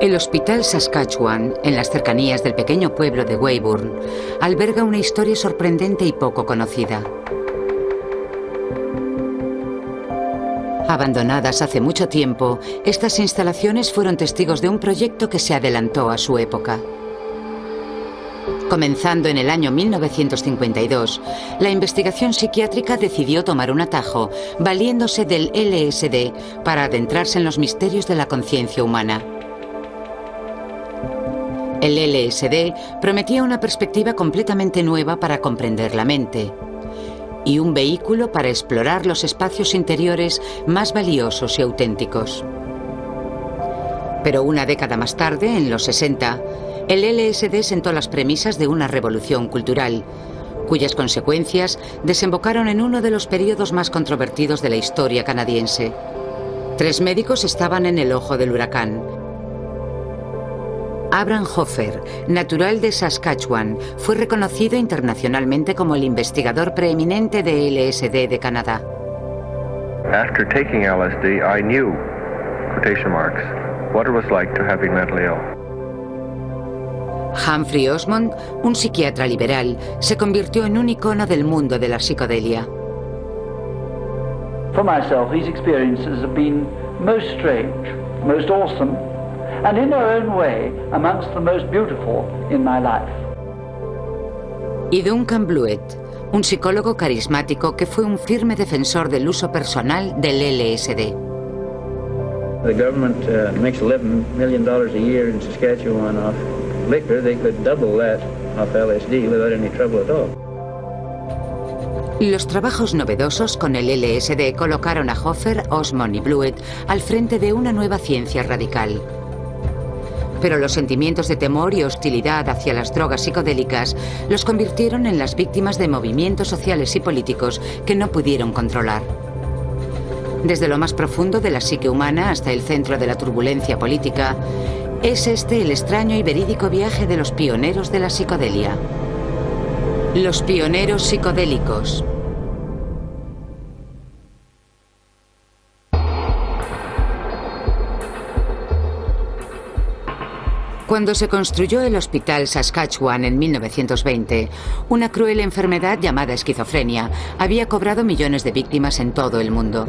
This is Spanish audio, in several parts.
El Hospital Saskatchewan, en las cercanías del pequeño pueblo de Weyburn, alberga una historia sorprendente y poco conocida. Abandonadas hace mucho tiempo, estas instalaciones fueron testigos de un proyecto que se adelantó a su época. Comenzando en el año 1952, la investigación psiquiátrica decidió tomar un atajo, valiéndose del LSD para adentrarse en los misterios de la conciencia humana. El LSD prometía una perspectiva completamente nueva para comprender la mente y un vehículo para explorar los espacios interiores más valiosos y auténticos. Pero una década más tarde, en los 60, el LSD sentó las premisas de una revolución cultural, cuyas consecuencias desembocaron en uno de los periodos más controvertidos de la historia canadiense. 3 médicos estaban en el ojo del huracán. Abraham Hoffer, natural de Saskatchewan, fue reconocido internacionalmente como el investigador preeminente de LSD de Canadá. After taking LSD, I knew, quotation marks, what it was like to have been mentally ill. Humphrey Osmond, un psiquiatra liberal, se convirtió en un icono del mundo de la psicodelia. For myself, these experiences have been most strange, most awesome, and in their own way, amongst the most beautiful in my life. Y Duncan Blewett, un psicólogo carismático que fue un firme defensor del uso personal del LSD. The government makes $11 million a year in Saskatchewan off liquor. They could double that off LSD without any trouble at all. Los trabajos novedosos con el LSD colocaron a Hoffer, Osmond y Blewett al frente de una nueva ciencia radical. Pero los sentimientos de temor y hostilidad hacia las drogas psicodélicas los convirtieron en las víctimas de movimientos sociales y políticos que no pudieron controlar. Desde lo más profundo de la psique humana hasta el centro de la turbulencia política, es este el extraño y verídico viaje de los pioneros de la psicodelia. Los pioneros psicodélicos. Cuando se construyó el Hospital Saskatchewan en 1920, una cruel enfermedad llamada esquizofrenia había cobrado millones de víctimas en todo el mundo.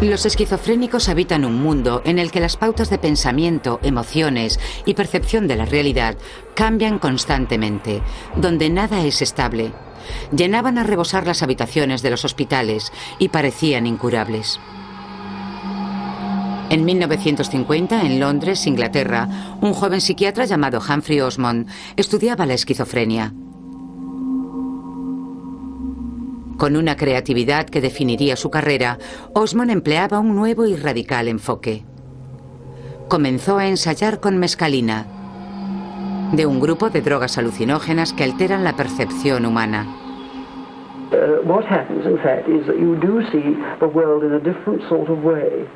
Los esquizofrénicos habitan un mundo en el que las pautas de pensamiento, emociones y percepción de la realidad cambian constantemente, donde nada es estable. Llenaban a rebosar las habitaciones de los hospitales y parecían incurables. En 1950, en Londres, Inglaterra, un joven psiquiatra llamado Humphrey Osmond estudiaba la esquizofrenia. Con una creatividad que definiría su carrera, Osmond empleaba un nuevo y radical enfoque. Comenzó a ensayar con mescalina, de un grupo de drogas alucinógenas que alteran la percepción humana. What happens, in fact, is that you do see the world in a different sort of way,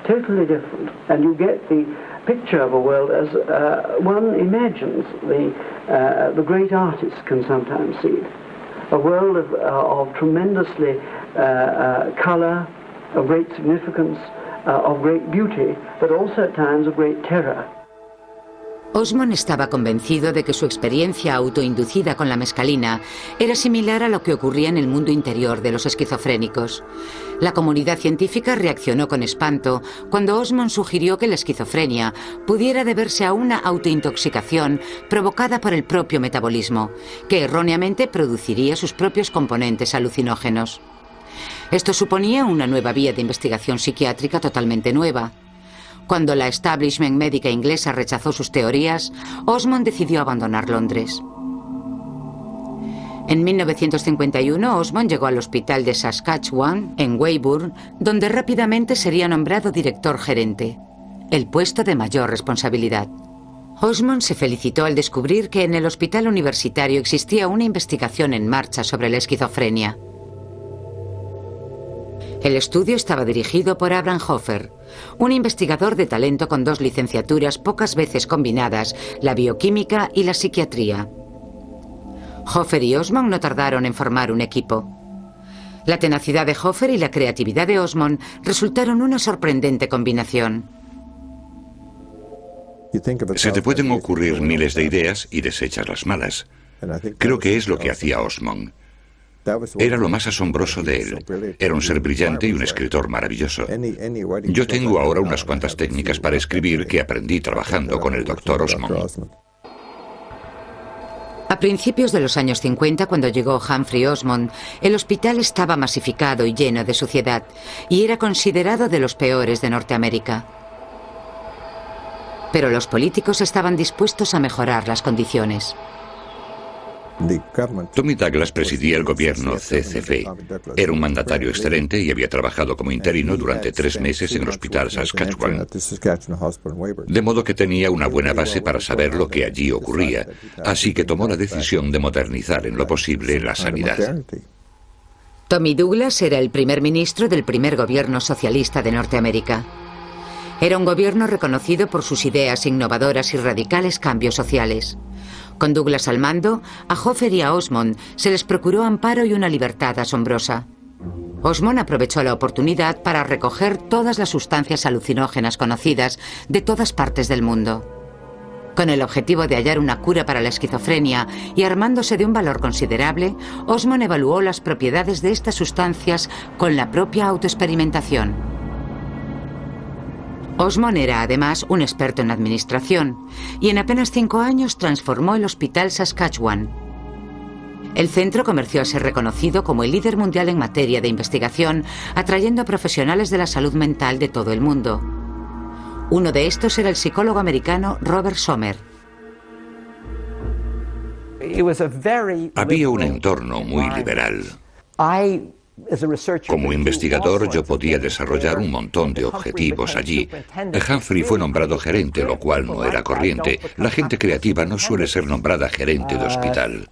totally different, and you get the picture of a world as one imagines the great artists can sometimes see it. A world of tremendously color, of great significance, of great beauty, but also at times of great terror. Osmond estaba convencido de que su experiencia autoinducida con la mescalina era similar a lo que ocurría en el mundo interior de los esquizofrénicos. La comunidad científica reaccionó con espanto cuando Osmond sugirió que la esquizofrenia pudiera deberse a una autointoxicación provocada por el propio metabolismo, que erróneamente produciría sus propios componentes alucinógenos. Esto suponía una nueva vía de investigación psiquiátrica totalmente nueva. Cuando la establishment médica inglesa rechazó sus teorías, Osmond decidió abandonar Londres. En 1951, Osmond llegó al Hospital de Saskatchewan, en Weyburn, donde rápidamente sería nombrado director gerente, el puesto de mayor responsabilidad. Osmond se felicitó al descubrir que en el hospital universitario existía una investigación en marcha sobre la esquizofrenia. El estudio estaba dirigido por Abraham Hoffer, un investigador de talento con 2 licenciaturas pocas veces combinadas, la bioquímica y la psiquiatría. Hoffer y Osmond no tardaron en formar un equipo. La tenacidad de Hoffer y la creatividad de Osmond resultaron una sorprendente combinación. Se te pueden ocurrir miles de ideas y desechas las malas. Creo que es lo que hacía Osmond. Era lo más asombroso de él. Era un ser brillante y un escritor maravilloso. Yo tengo ahora unas cuantas técnicas para escribir que aprendí trabajando con el Dr. Osmond. A principios de los años 50, cuando llegó Humphrey Osmond, el hospital estaba masificado y lleno de suciedad, y era considerado de los peores de Norteamérica. Pero los políticos estaban dispuestos a mejorar las condiciones. Tommy Douglas presidía el gobierno CCF. Era un mandatario excelente y había trabajado como interino durante 3 meses en el hospital Saskatchewan. De modo que tenía una buena base para saber lo que allí ocurría, así que tomó la decisión de modernizar en lo posible la sanidad. Tommy Douglas era el primer ministro del primer gobierno socialista de Norteamérica. Era un gobierno reconocido por sus ideas innovadoras y radicales cambios sociales. Con Douglas al mando, a Hoffer y a Osmond se les procuró amparo y una libertad asombrosa. Osmond aprovechó la oportunidad para recoger todas las sustancias alucinógenas conocidas de todas partes del mundo. Con el objetivo de hallar una cura para la esquizofrenia y armándose de un valor considerable, Osmond evaluó las propiedades de estas sustancias con la propia autoexperimentación. Osmond era además un experto en administración y en apenas 5 años transformó el Hospital Saskatchewan. El centro comenzó a ser reconocido como el líder mundial en materia de investigación, atrayendo a profesionales de la salud mental de todo el mundo. Uno de estos era el psicólogo americano Robert Sommer. Había un entorno muy liberal. Como investigador yo podía desarrollar un montón de objetivos allí. Humphrey fue nombrado gerente, lo cual no era corriente. La gente creativa no suele ser nombrada gerente de hospital.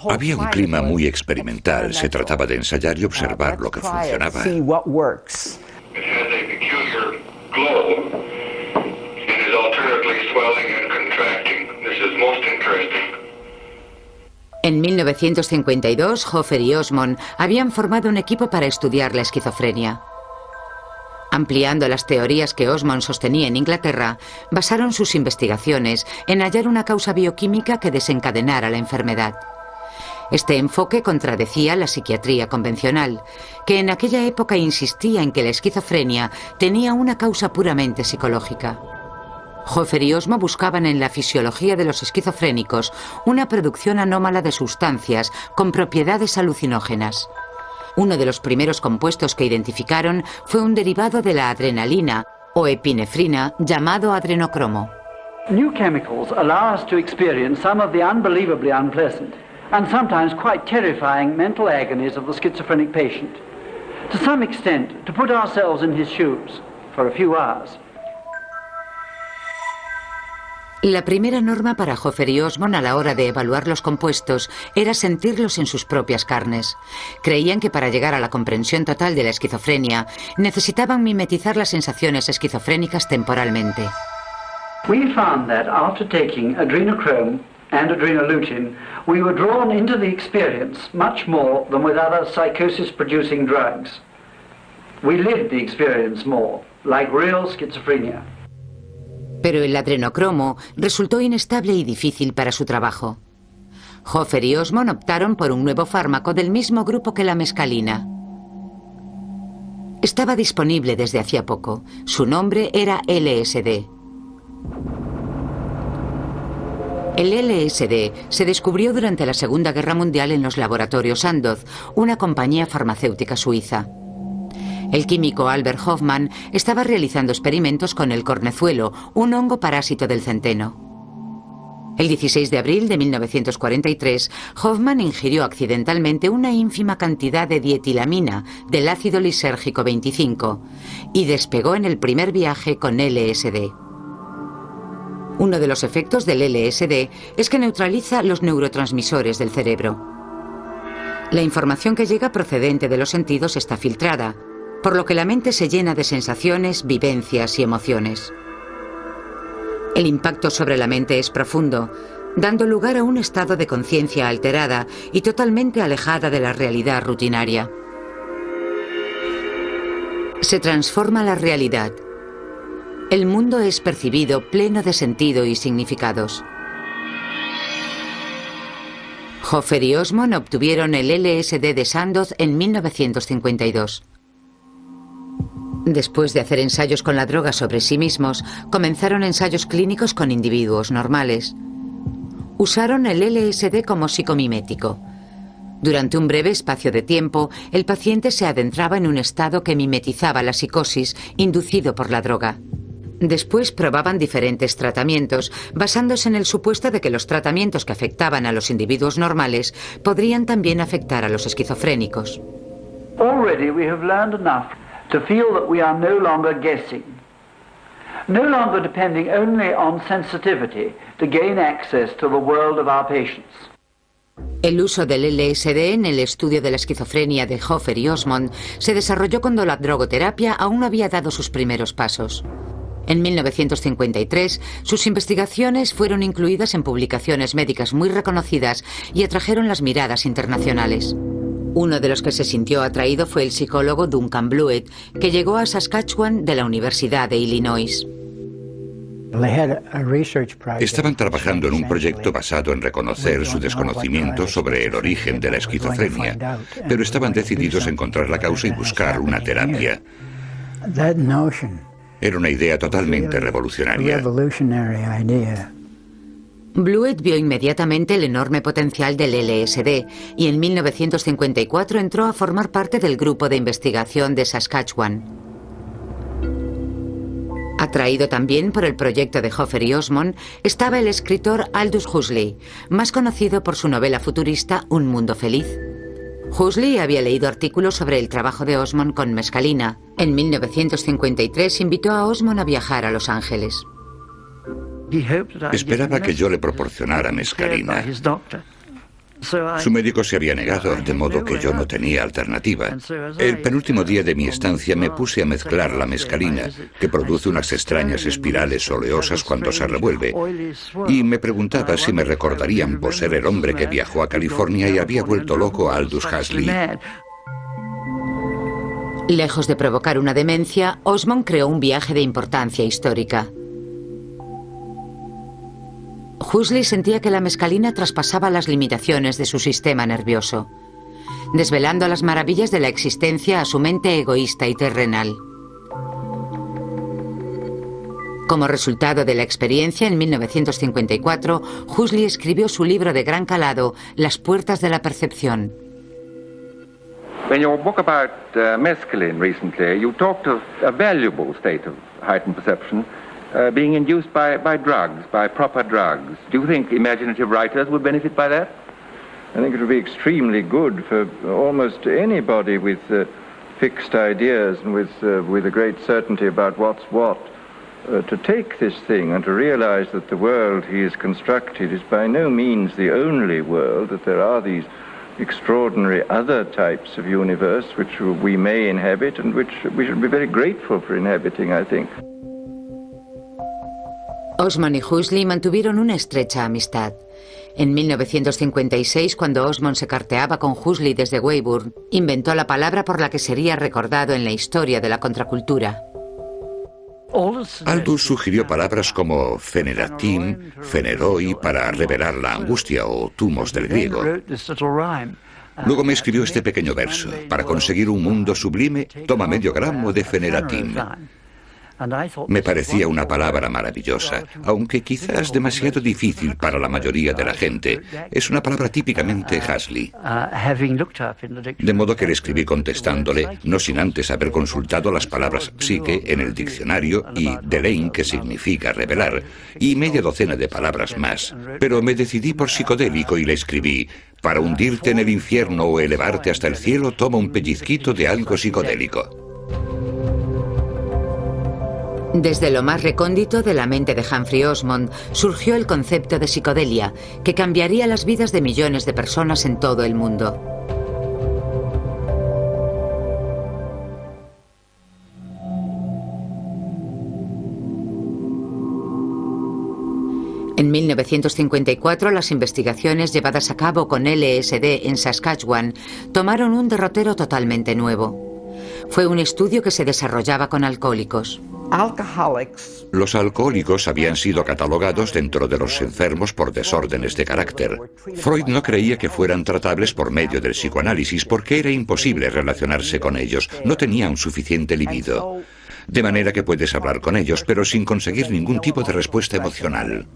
Había un clima muy experimental. Se trataba de ensayar y observar lo que funcionaba. En 1952, Hoffer y Osmond habían formado un equipo para estudiar la esquizofrenia. Ampliando las teorías que Osmond sostenía en Inglaterra, basaron sus investigaciones en hallar una causa bioquímica que desencadenara la enfermedad. Este enfoque contradecía la psiquiatría convencional, que en aquella época insistía en que la esquizofrenia tenía una causa puramente psicológica. Hoffer y Osmond buscaban en la fisiología de los esquizofrénicos una producción anómala de sustancias con propiedades alucinógenas. Uno de los primeros compuestos que identificaron fue un derivado de la adrenalina o epinefrina llamado adrenocromo. New chemicals allow us to experience some of the unbelievably unpleasant and sometimes quite terrifying mental agonies of the schizophrenic patient. To some extent, to put ourselves in his shoes for a few hours. La primera norma para Hoffer y Osmond a la hora de evaluar los compuestos era sentirlos en sus propias carnes. Creían que para llegar a la comprensión total de la esquizofrenia necesitaban mimetizar las sensaciones esquizofrénicas temporalmente. We found that after taking adrenochrome and adrenoleukin, we were drawn into the experience much more than with other psychosis-producing drugs. We lived the experience more, like real schizophrenia. Pero el adrenocromo resultó inestable y difícil para su trabajo. Hoffer y Osmond optaron por un nuevo fármaco del mismo grupo que la mescalina. Estaba disponible desde hacía poco. Su nombre era LSD. El LSD se descubrió durante la Segunda Guerra Mundial en los laboratorios Sandoz, una compañía farmacéutica suiza. El químico Albert Hofmann estaba realizando experimentos con el cornezuelo, un hongo parásito del centeno. El 16 de abril de 1943, Hofmann ingirió accidentalmente una ínfima cantidad de dietilamina del ácido lisérgico 25 y despegó en el primer viaje con LSD. Uno de los efectos del LSD es que neutraliza los neurotransmisores del cerebro. La información que llega procedente de los sentidos está filtrada, por lo que la mente se llena de sensaciones, vivencias y emociones. El impacto sobre la mente es profundo, dando lugar a un estado de conciencia alterada y totalmente alejada de la realidad rutinaria. Se transforma la realidad. El mundo es percibido pleno de sentido y significados. Hoffer y Osmond obtuvieron el LSD de Sandoz en 1952. Después de hacer ensayos con la droga sobre sí mismos, comenzaron ensayos clínicos con individuos normales. Usaron el LSD como psicomimético. Durante un breve espacio de tiempo, el paciente se adentraba en un estado que mimetizaba la psicosis inducido por la droga. Después probaban diferentes tratamientos, basándose en el supuesto de que los tratamientos que afectaban a los individuos normales podrían también afectar a los esquizofrénicos. Already we have learned enough to feel that we are no longer guessing, no longer depending only on sensitivity to gain access to the world of our patients. El uso del LSD en el estudio de la esquizofrenia de Hoffer y Osmond se desarrolló cuando la drogoterapia aún no había dado sus primeros pasos. En 1953, sus investigaciones fueron incluidas en publicaciones médicas muy reconocidas y atrajeron las miradas internacionales. Uno de los que se sintió atraído fue el psicólogo Duncan Blewett, que llegó a Saskatchewan de la Universidad de Illinois. Estaban trabajando en un proyecto basado en reconocer su desconocimiento sobre el origen de la esquizofrenia, pero estaban decididos a encontrar la causa y buscar una terapia. Era una idea totalmente revolucionaria. Blewett vio inmediatamente el enorme potencial del LSD y en 1954 entró a formar parte del grupo de investigación de Saskatchewan. Atraído también por el proyecto de Hoffer y Osmond, estaba el escritor Aldous Huxley, más conocido por su novela futurista Un mundo feliz. Huxley había leído artículos sobre el trabajo de Osmond con mescalina. En 1953 invitó a Osmond a viajar a Los Ángeles. Esperaba que yo le proporcionara mescalina. Su médico se había negado, de modo que yo no tenía alternativa. El penúltimo día de mi estancia me puse a mezclar la mescalina, que produce unas extrañas espirales oleosas cuando se revuelve, y me preguntaba si me recordarían por ser el hombre que viajó a California y había vuelto loco a Aldous Huxley. Lejos de provocar una demencia, Osmond creó un viaje de importancia histórica. Huxley sentía que la mescalina traspasaba las limitaciones de su sistema nervioso, desvelando las maravillas de la existencia a su mente egoísta y terrenal. Como resultado de la experiencia, en 1954, Huxley escribió su libro de gran calado, Las puertas de la percepción. In your book about mescaline recently, you talked of a valuable state of heightened perception being induced by drugs, by proper drugs. Do you think imaginative writers would benefit by that? I think it would be extremely good for almost anybody with fixed ideas and with a great certainty about what's what, to take this thing and to realize that the world he has constructed is by no means the only world, that there are these extraordinary other types of universe which we may inhabit and which we should be very grateful for inhabiting, I think. Osmond y Huxley mantuvieron una estrecha amistad. En 1956, cuando Osmond se carteaba con Huxley desde Weyburn, inventó la palabra por la que sería recordado en la historia de la contracultura. Aldous sugirió palabras como feneratim, feneroi para revelar la angustia o tumos del griego. Luego me escribió este pequeño verso: para conseguir un mundo sublime, toma medio gramo de feneratim. Me parecía una palabra maravillosa, aunque quizás demasiado difícil para la mayoría de la gente. Es una palabra típicamente Huxley. De modo que le escribí contestándole, no sin antes haber consultado las palabras psique en el diccionario y delein, que significa revelar, y media docena de palabras más. Pero me decidí por psicodélico y le escribí: para hundirte en el infierno o elevarte hasta el cielo, toma un pellizquito de algo psicodélico. Desde lo más recóndito de la mente de Humphrey Osmond surgió el concepto de psicodelia, que cambiaría las vidas de millones de personas en todo el mundo. En 1954, las investigaciones llevadas a cabo con LSD en Saskatchewan tomaron un derrotero totalmente nuevo. Fue un estudio que se desarrollaba con alcohólicos. Los alcohólicos habían sido catalogados dentro de los enfermos por desórdenes de carácter. Freud no creía que fueran tratables por medio del psicoanálisis porque era imposible relacionarse con ellos, no tenían suficiente libido. De manera que puedes hablar con ellos, pero sin conseguir ningún tipo de respuesta emocional.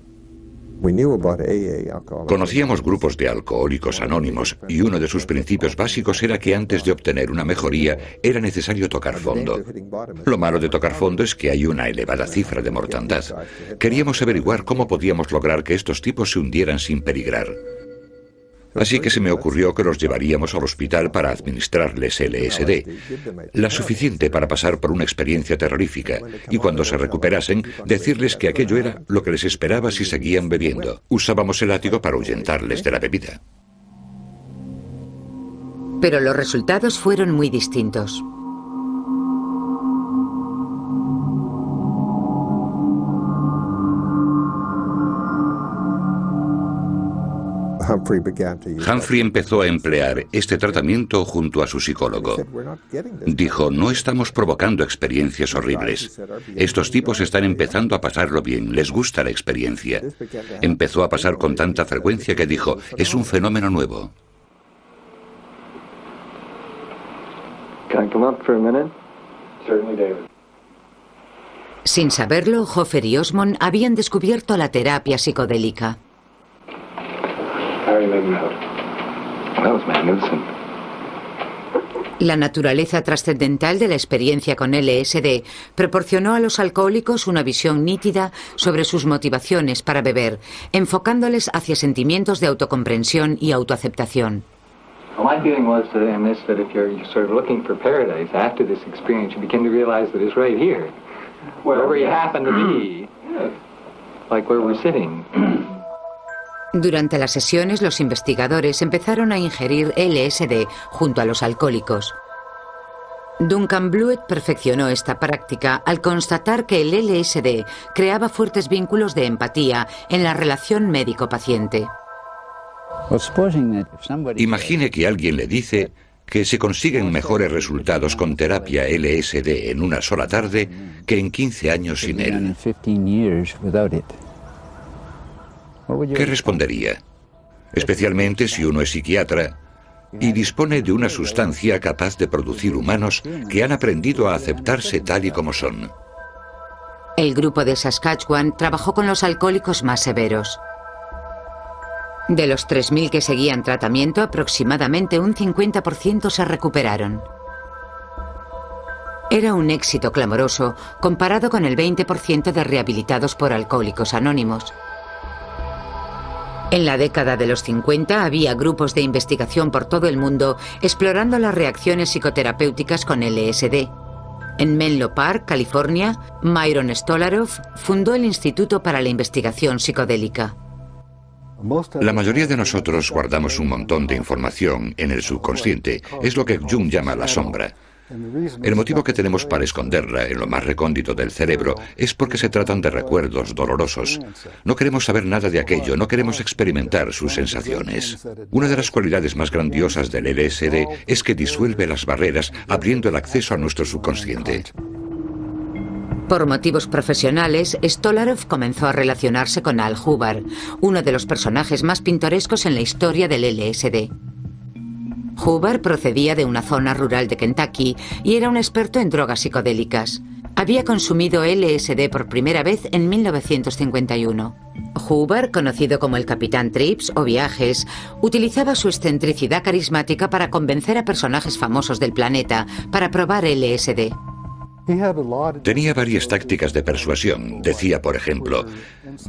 Conocíamos grupos de alcohólicos anónimos y uno de sus principios básicos era que antes de obtener una mejoría era necesario tocar fondo. Lo malo de tocar fondo es que hay una elevada cifra de mortandad. Queríamos averiguar cómo podíamos lograr que estos tipos se hundieran sin peligrar. Así que se me ocurrió que los llevaríamos al hospital para administrarles LSD, la suficiente para pasar por una experiencia terrorífica, y cuando se recuperasen, decirles que aquello era lo que les esperaba si seguían bebiendo. Usábamos el látigo para ahuyentarles de la bebida. Pero los resultados fueron muy distintos. Humphrey empezó a emplear este tratamiento junto a su psicólogo. Dijo, no estamos provocando experiencias horribles. Estos tipos están empezando a pasarlo bien, les gusta la experiencia. Empezó a pasar con tanta frecuencia que dijo, es un fenómeno nuevo. Sin saberlo, Hoffer y Osmond habían descubierto la terapia psicodélica. La naturaleza trascendental de la experiencia con LSD proporcionó a los alcohólicos una visión nítida sobre sus motivaciones para beber, enfocándoles hacia sentimientos de autocomprensión y autoaceptación. My feeling was in this that if you're sort of looking for paradise after this experience, you begin to realize that it's right here, wherever you happen to be, like where we're sitting. Durante las sesiones, los investigadores empezaron a ingerir LSD junto a los alcohólicos. Duncan Blewett perfeccionó esta práctica al constatar que el LSD creaba fuertes vínculos de empatía en la relación médico-paciente. Imagine que alguien le dice que se consiguen mejores resultados con terapia LSD en una sola tarde que en 15 años sin él. ¿Qué respondería? Especialmente si uno es psiquiatra y dispone de una sustancia capaz de producir humanos que han aprendido a aceptarse tal y como son. El grupo de Saskatchewan trabajó con los alcohólicos más severos. De los 3.000 que seguían tratamiento, aproximadamente un 50% se recuperaron. Era un éxito clamoroso comparado con el 20% de rehabilitados por Alcohólicos Anónimos. En la década de los 50 había grupos de investigación por todo el mundo explorando las reacciones psicoterapéuticas con LSD. En Menlo Park, California, Myron Stolarov fundó el Instituto para la Investigación Psicodélica. La mayoría de nosotros guardamos un montón de información en el subconsciente. Es lo que Jung llama la sombra. El motivo que tenemos para esconderla en lo más recóndito del cerebro es porque se tratan de recuerdos dolorosos. No queremos saber nada de aquello, no queremos experimentar sus sensaciones. Una de las cualidades más grandiosas del LSD es que disuelve las barreras, abriendo el acceso a nuestro subconsciente. Por motivos profesionales, Stolarov comenzó a relacionarse con Al Hubbard, uno de los personajes más pintorescos en la historia del LSD. Hubbard procedía de una zona rural de Kentucky y era un experto en drogas psicodélicas. Había consumido LSD por primera vez en 1951. Hubbard, conocido como el Capitán Trips o Viajes, utilizaba su excentricidad carismática para convencer a personajes famosos del planeta para probar LSD. Tenía varias tácticas de persuasión. Decía, por ejemplo,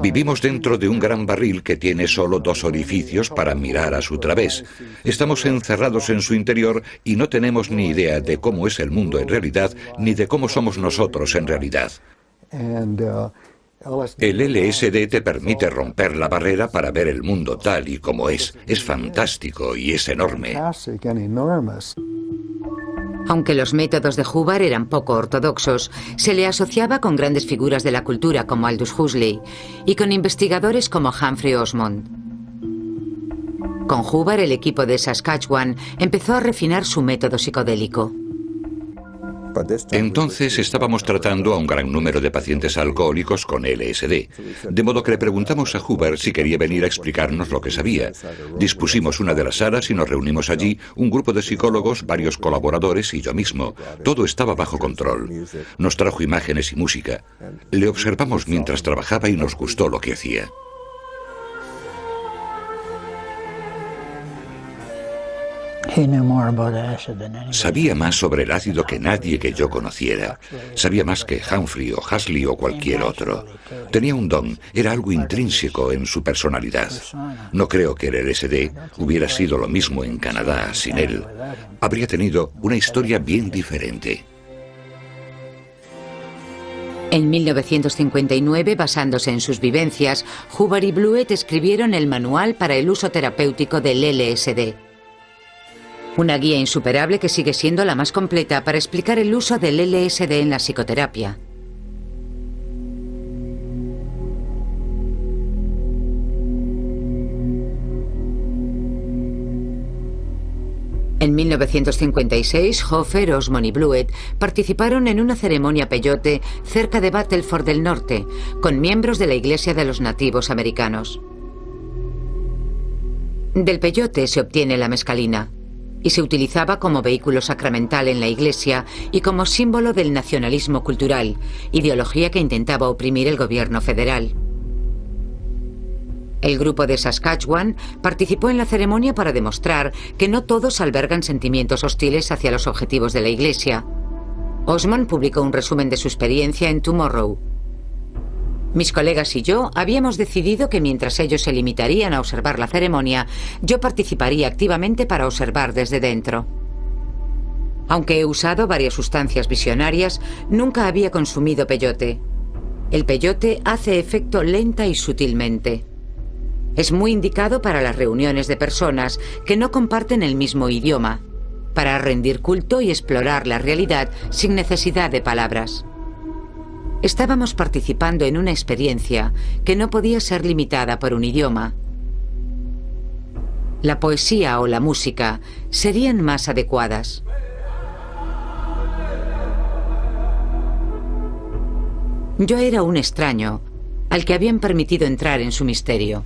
vivimos dentro de un gran barril que tiene solo 2 orificios para mirar a su través. Estamos encerrados en su interior y no tenemos ni idea de cómo es el mundo en realidad, ni de cómo somos nosotros en realidad. El LSD te permite romper la barrera para ver el mundo tal y como es. Es fantástico y es enorme. Aunque los métodos de Hubbard eran poco ortodoxos, se le asociaba con grandes figuras de la cultura como Aldous Huxley y con investigadores como Humphrey Osmond. Con Hubbard, el equipo de Saskatchewan empezó a refinar su método psicodélico. Entonces estábamos tratando a un gran número de pacientes alcohólicos con LSD, de modo que le preguntamos a Hubbard si quería venir a explicarnos lo que sabía. Dispusimos una de las salas y nos reunimos allí, un grupo de psicólogos, varios colaboradores y yo mismo. Todo estaba bajo control. Nos trajo imágenes y música. Le observamos mientras trabajaba y nos gustó lo que hacía. Sabía más sobre el ácido que nadie que yo conociera. Sabía más que Humphrey o Huxley o cualquier otro. Tenía un don, era algo intrínseco en su personalidad. No creo que el LSD hubiera sido lo mismo en Canadá sin él. Habría tenido una historia bien diferente. En 1959, basándose en sus vivencias, Hubbard y Blewett escribieron el Manual para el uso terapéutico del LSD. Una guía insuperable que sigue siendo la más completa para explicar el uso del LSD en la psicoterapia. En 1956, Hoffer, Osmond y Blewett participaron en una ceremonia peyote cerca de Battleford del Norte, con miembros de la Iglesia de los Nativos Americanos. Del peyote se obtiene la mescalina y se utilizaba como vehículo sacramental en la Iglesia y como símbolo del nacionalismo cultural, ideología que intentaba oprimir el gobierno federal. El grupo de Saskatchewan participó en la ceremonia para demostrar que no todos albergan sentimientos hostiles hacia los objetivos de la Iglesia. Osmond publicó un resumen de su experiencia en Tomorrow. Mis colegas y yo habíamos decidido que mientras ellos se limitarían a observar la ceremonia, yo participaría activamente para observar desde dentro. Aunque he usado varias sustancias visionarias, nunca había consumido peyote. El peyote hace efecto lenta y sutilmente. Es muy indicado para las reuniones de personas que no comparten el mismo idioma, para rendir culto y explorar la realidad sin necesidad de palabras. Estábamos participando en una experiencia que no podía ser limitada por un idioma. La poesía o la música serían más adecuadas. Yo era un extraño al que habían permitido entrar en su misterio.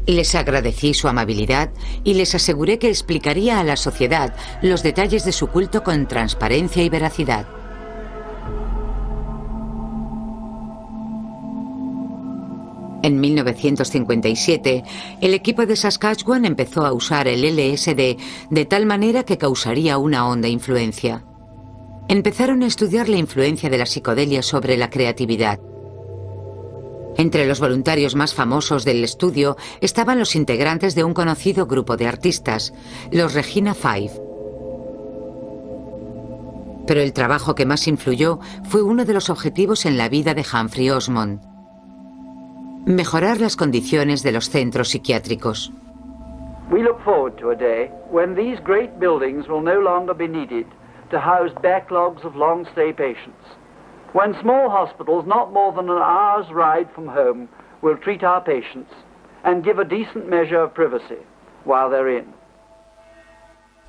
Les agradecí su amabilidad y les aseguré que explicaría a la sociedad los detalles de su culto con transparencia y veracidad. En 1957, el equipo de Saskatchewan empezó a usar el LSD de tal manera que causaría una honda influencia. Empezaron a estudiar la influencia de la psicodelia sobre la creatividad. Entre los voluntarios más famosos del estudio estaban los integrantes de un conocido grupo de artistas, los Regina Five. Pero el trabajo que más influyó fue uno de los objetivos en la vida de Humphrey Osmond: mejorar las condiciones de los centros psiquiátricos. We look forward to a day when these great buildings will no longer be needed to house backlogs of long-stay patients. When small hospitals not more than an hour's ride from home will treat our patients and give a decent measure of privacy while they're in.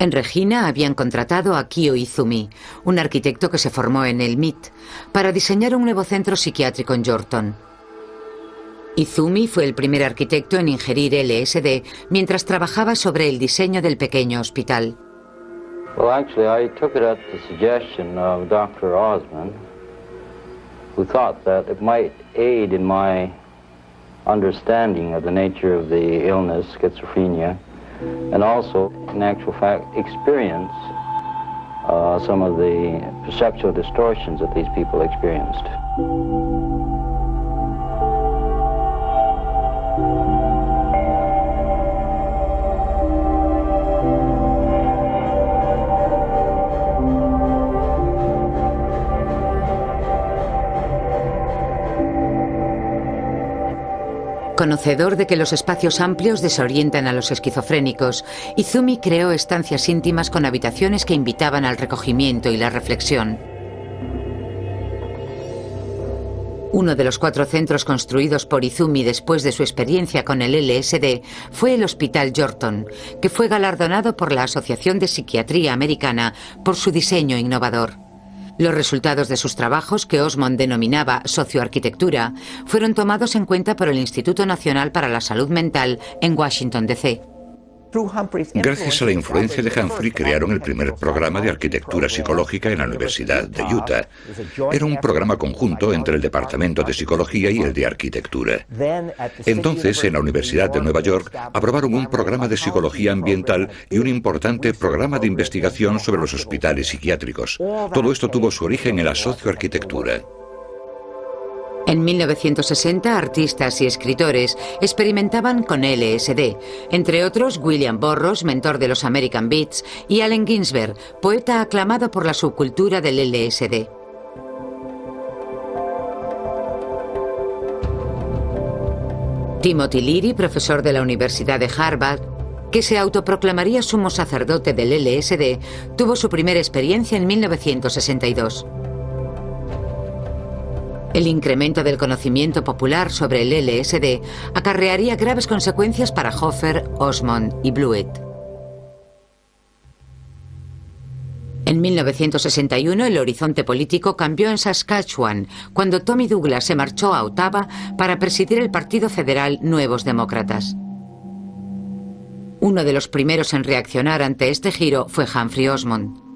En Regina habían contratado a Kyo Izumi, un arquitecto que se formó en el MIT, para diseñar un nuevo centro psiquiátrico en Yorkton. Izumi fue el primer arquitecto en ingerir LSD mientras trabajaba sobre el diseño del pequeño hospital. Well, actually, I took it at the suggestion of Dr. Osmond, who thought that it might aid in my understanding of the nature of the illness, schizophrenia, and also, in actual fact, experience some of the perceptual distortions that these people experienced. Con Conocedor de que los espacios amplios desorientan a los esquizofrénicos, Izumi creó estancias íntimas con habitaciones que invitaban al recogimiento y la reflexión. Uno de los 4 centros construidos por Izumi después de su experiencia con el LSD fue el Hospital Yorkton, que fue galardonado por la Asociación de Psiquiatría Americana por su diseño innovador. Los resultados de sus trabajos, que Osmond denominaba socioarquitectura, fueron tomados en cuenta por el Instituto Nacional para la Salud Mental en Washington, D.C. Gracias a la influencia de Humphrey crearon el primer programa de arquitectura psicológica en la Universidad de Utah. Era un programa conjunto entre el Departamento de Psicología y el de Arquitectura. Entonces, en la Universidad de Nueva York, aprobaron un programa de psicología ambiental y un importante programa de investigación sobre los hospitales psiquiátricos. Todo esto tuvo su origen en la socioarquitectura. En 1960, artistas y escritores experimentaban con LSD, entre otros William Burroughs, mentor de los American Beats, y Allen Ginsberg, poeta aclamado por la subcultura del LSD. Timothy Leary, profesor de la Universidad de Harvard, que se autoproclamaría sumo sacerdote del LSD, tuvo su primera experiencia en 1962. El incremento del conocimiento popular sobre el LSD acarrearía graves consecuencias para Hoffer, Osmond y Blewett. En 1961 el horizonte político cambió en Saskatchewan, cuando Tommy Douglas se marchó a Ottawa para presidir el Partido Federal Nuevos Demócratas. Uno de los primeros en reaccionar ante este giro fue Humphrey Osmond.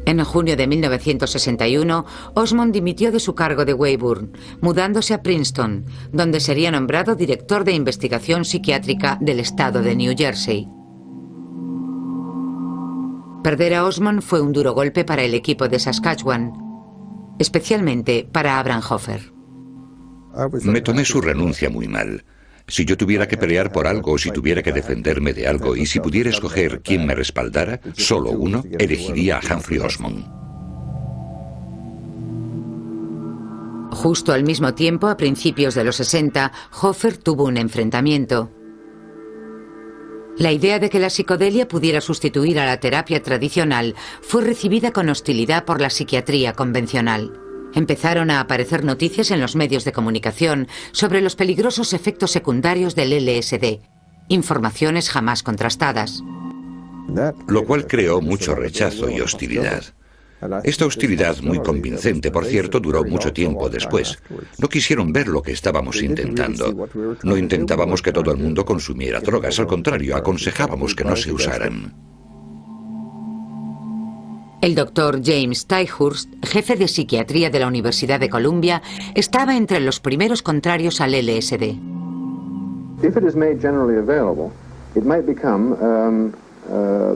En junio de 1961, Osmond dimitió de su cargo de Weyburn, mudándose a Princeton, donde sería nombrado director de investigación psiquiátrica del estado de New Jersey. Perder a Osmond fue un duro golpe para el equipo de Saskatchewan, especialmente para Abraham Hoffer. Me tomé su renuncia muy mal. Si yo tuviera que pelear por algo, o si tuviera que defenderme de algo, y si pudiera escoger quién me respaldara, solo uno, elegiría a Humphrey Osmond. Justo al mismo tiempo, a principios de los 60, Hoffer tuvo un enfrentamiento. La idea de que la psicodelia pudiera sustituir a la terapia tradicional fue recibida con hostilidad por la psiquiatría convencional. Empezaron a aparecer noticias en los medios de comunicación sobre los peligrosos efectos secundarios del LSD, informaciones jamás contrastadas. Lo cual creó mucho rechazo y hostilidad. Esta hostilidad, muy convincente, por cierto, duró mucho tiempo después. No quisieron ver lo que estábamos intentando. No intentábamos que todo el mundo consumiera drogas, al contrario, aconsejábamos que no se usaran. El doctor James Styhurst, jefe de psiquiatría de la Universidad de Columbia, estaba entre los primeros contrarios al LSD. If it is made generally available, it might become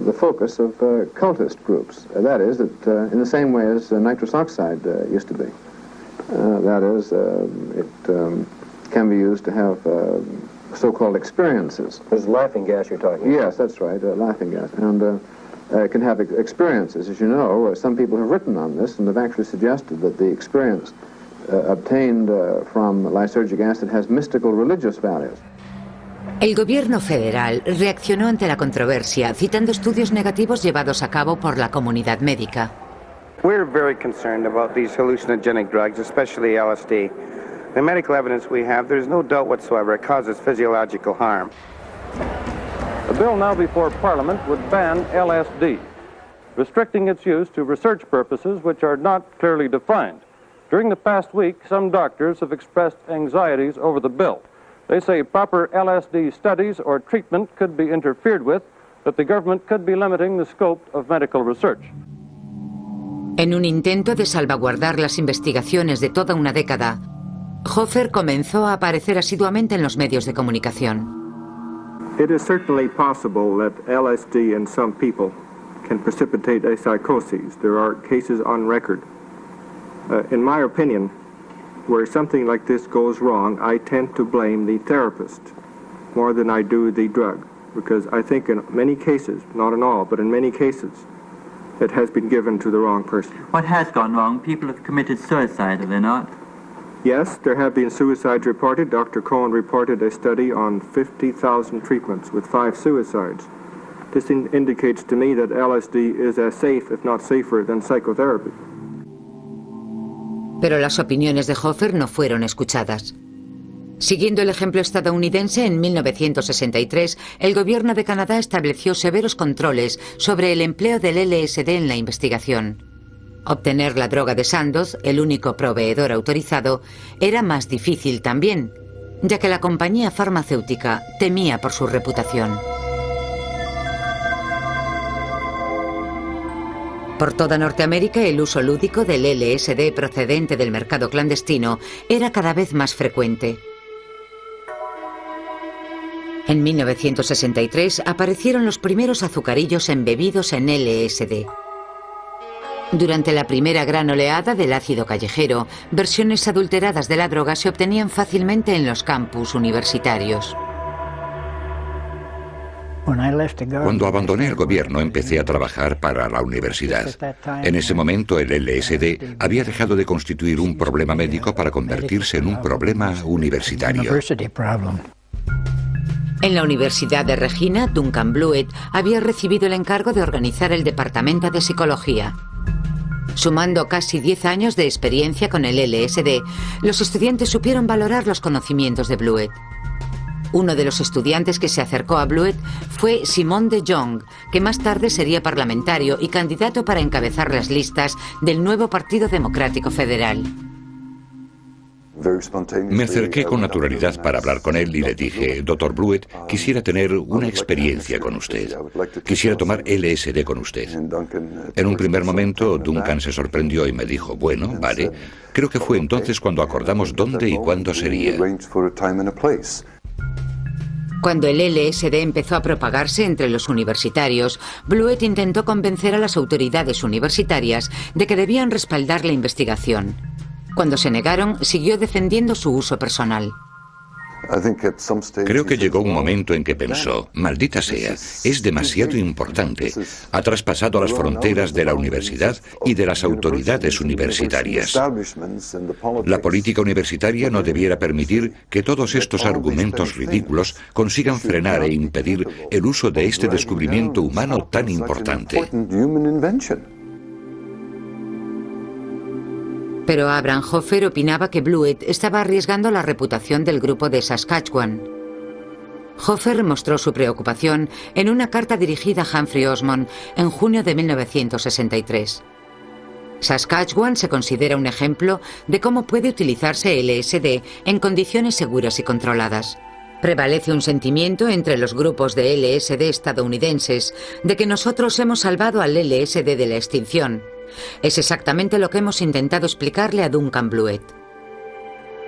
the focus of cultist groups. That is, in the same way as nitrous oxide used to be. That is, it can be used to have so-called experiences. This is laughing gas you're talking about. Yes, that's right, laughing gas. And can have experiences. As you know, some people have written on this and have actually suggested that the experience obtained from lysergic acid has mystical religious values. El gobierno federal reaccionó ante la controversia, citando estudios negativos llevados a cabo por la comunidad médica. We're very concerned about these hallucinogenic drugs, especially LSD. The medical evidence we have, there's no doubt whatsoever it causes physiological harm. The bill now before Parliament would ban LSD, restricting its use to research purposes which are not clearly defined. During the past week, some doctors have expressed anxieties over the bill. They say proper LSD studies or treatment could be interfered with, that the government could be limiting the scope of medical research. En un intento de salvaguardar las investigaciones de toda una década, Hoffer comenzó a aparecer asiduamente en los medios de comunicación. It is certainly possible that LSD in some people can precipitate a psychosis. There are cases on record. In my opinion, where something like this goes wrong, I tend to blame the therapist more than I do the drug, because I think in many cases, not in all, but in many cases, it has been given to the wrong person. What has gone wrong? People have committed suicide, have they not? Yes, there have been suicides reported. Dr. Cohen reported a study on 50,000 treatments with 5 suicides. This indicates to me that LSD is as safe, if not safer, than psychotherapy. Pero las opiniones de Hoffer no fueron escuchadas. Siguiendo el ejemplo estadounidense, en 1963, el gobierno de Canadá estableció severos controles sobre el empleo del LSD en la investigación. Obtener la droga de Sandoz, el único proveedor autorizado, era más difícil también, ya que la compañía farmacéutica temía por su reputación. Por toda Norteamérica, el uso lúdico del LSD procedente del mercado clandestino era cada vez más frecuente. En 1963 aparecieron los primeros azucarillos embebidos en LSD. Durante la primera gran oleada del ácido callejero, versiones adulteradas de la droga se obtenían fácilmente en los campus universitarios. Cuando abandoné el gobierno, empecé a trabajar para la universidad. En ese momento, el LSD había dejado de constituir un problema médico para convertirse en un problema universitario. En la Universidad de Regina, Duncan Blewett había recibido el encargo de organizar el Departamento de Psicología. Sumando casi 10 años de experiencia con el LSD, los estudiantes supieron valorar los conocimientos de Blewett. Uno de los estudiantes que se acercó a Blewett fue Simon de Jong, que más tarde sería parlamentario y candidato para encabezar las listas del nuevo Partido Democrático Federal. Me acerqué con naturalidad para hablar con él y le dije: Dr. Blewett, quisiera tener una experiencia con usted. Quisiera tomar LSD con usted. En un primer momento, Duncan se sorprendió y me dijo: bueno, vale. Creo que fue entonces cuando acordamos dónde y cuándo sería. Cuando el LSD empezó a propagarse entre los universitarios, Blewett intentó convencer a las autoridades universitarias de que debían respaldar la investigación. Cuando se negaron, siguió defendiendo su uso personal. Creo que llegó un momento en que pensó: maldita sea, es demasiado importante. Ha traspasado las fronteras de la universidad y de las autoridades universitarias. La política universitaria no debiera permitir que todos estos argumentos ridículos consigan frenar e impedir el uso de este descubrimiento humano tan importante. Pero Abraham Hoffer opinaba que Blewett estaba arriesgando la reputación del grupo de Saskatchewan. Hoffer mostró su preocupación en una carta dirigida a Humphrey Osmond en junio de 1963. Saskatchewan se considera un ejemplo de cómo puede utilizarse LSD en condiciones seguras y controladas. Prevalece un sentimiento entre los grupos de LSD estadounidenses de que nosotros hemos salvado al LSD de la extinción. Es exactamente lo que hemos intentado explicarle a Duncan Blewett.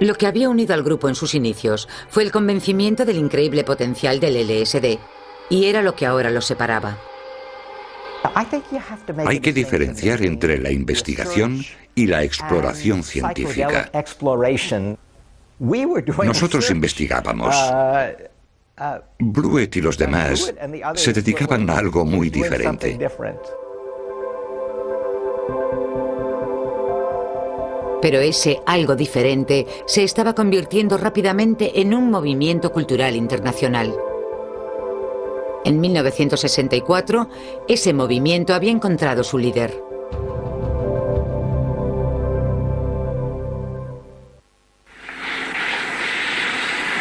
Lo que había unido al grupo en sus inicios fue el convencimiento del increíble potencial del LSD, y era lo que ahora los separaba. Hay que diferenciar entre la investigación y la exploración científica. Nosotros investigábamos. Blewett y los demás se dedicaban a algo muy diferente. Pero ese algo diferente se estaba convirtiendo rápidamente en un movimiento cultural internacional. En 1964, ese movimiento había encontrado su líder.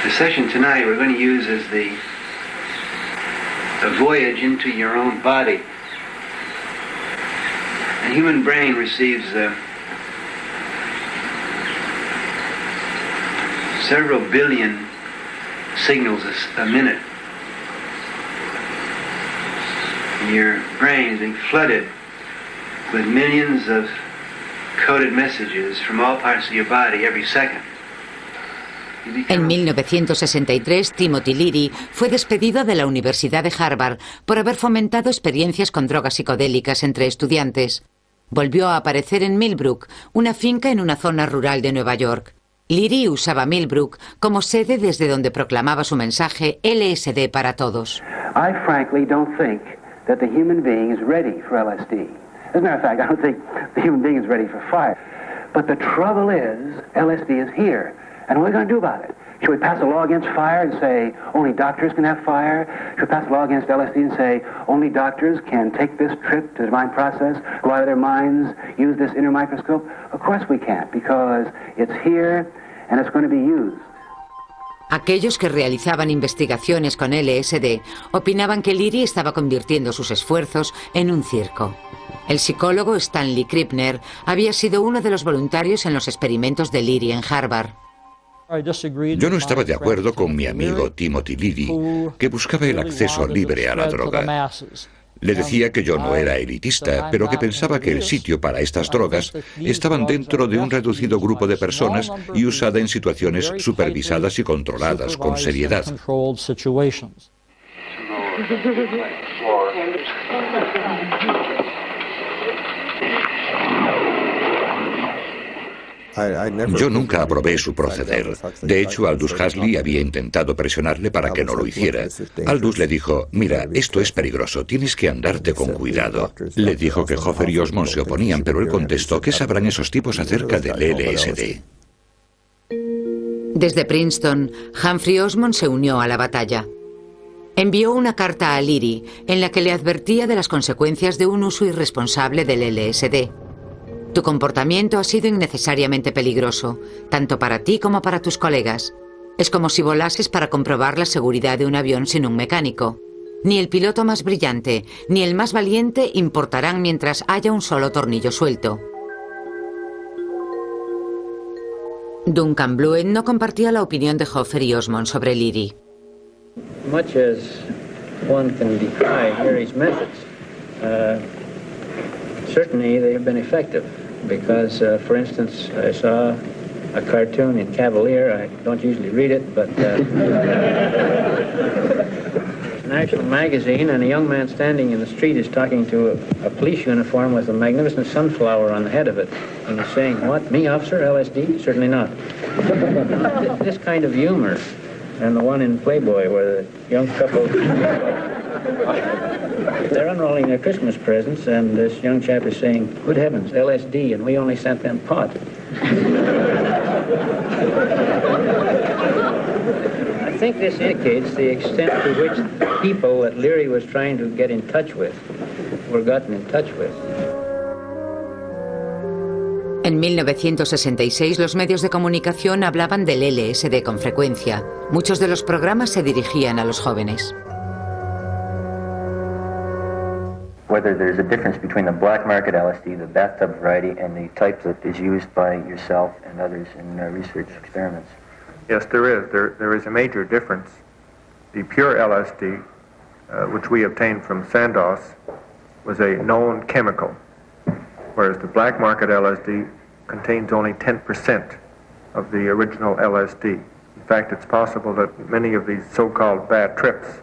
The session tonight we're going to use as the voyage into your own body. The human brain receives several billion signals a minute. Your brain is being flooded with millions of coded messages from all parts of your body every second. En 1963, Timothy Leary fue despedido de la Universidad de Harvard por haber fomentado experiencias con drogas psicodélicas entre estudiantes. Volvió a aparecer en Millbrook, una finca en una zona rural de Nueva York. Leary usaba Millbrook como sede desde donde proclamaba su mensaje LSD para todos. I frankly don't think that the human being is ready for LSD. As a matter of fact, I don't think the human being is ready for fire. But the trouble is, LSD is here. And what are we going to do about it? Should we pass a law against fire and say only doctors can have fire? Should we pass a law against LSD and say only doctors can take this trip to the divine process, go out of their minds, use this inner microscope? Of course we can't, because it's here and it's going to be used. Aquellos que realizaban investigaciones con LSD opinaban que Leary estaba convirtiendo sus esfuerzos en un circo. El psicólogo Stanley Krippner había sido uno de los voluntarios en los experimentos de Leary en Harvard. Yo no estaba de acuerdo con mi amigo Timothy Leary, que buscaba el acceso libre a la droga. Le decía que yo no era elitista, pero que pensaba que el sitio para estas drogas estaban dentro de un reducido grupo de personas y usada en situaciones supervisadas y controladas con seriedad. Yo nunca aprobé su proceder. De hecho, Aldous Huxley había intentado presionarle para que no lo hiciera. Aldous le dijo, mira, esto es peligroso, tienes que andarte con cuidado. Le dijo que Hoffer y Osmond se oponían, pero él contestó, ¿qué sabrán esos tipos acerca del LSD? Desde Princeton, Humphrey Osmond se unió a la batalla. Envió una carta a Leary en la que le advertía de las consecuencias de un uso irresponsable del LSD. Tu comportamiento ha sido innecesariamente peligroso, tanto para ti como para tus colegas. Es como si volases para comprobar la seguridad de un avión sin un mecánico. Ni el piloto más brillante, ni el más valiente importarán mientras haya un solo tornillo suelto. Duncan Blewett no compartía la opinión de Hoffer y Osmond sobre Leary. Much as one can decry Leary's methods, certainly they have been effective. Because, for instance, I saw a cartoon in Cavalier. I don't usually read it, but it's an actual magazine, and a young man standing in the street is talking to a police uniform with a magnificent sunflower on the head of it. And he's saying, what, me, officer, LSD? Certainly not. This kind of humor, and the one in Playboy where the young couple... They're unrolling their Christmas presents, and this young chap is saying, good heavens, LSD, and we only sent them pot. I think this indicates the extent to which the people that Leary was trying to get in touch with were gotten in touch with. En 1966 los medios de comunicación hablaban del LSD con frecuencia. Muchos de los programas se dirigían a los jóvenes. Whether there's a difference between the black market LSD, the bathtub variety, and the type that is used by yourself and others in research experiments. Yes, there is. There is a major difference. The pure LSD, which we obtained from Sandoz, was a known chemical, whereas the black market LSD contains only 10% of the original LSD. In fact, it's possible that many of these so-called bad trips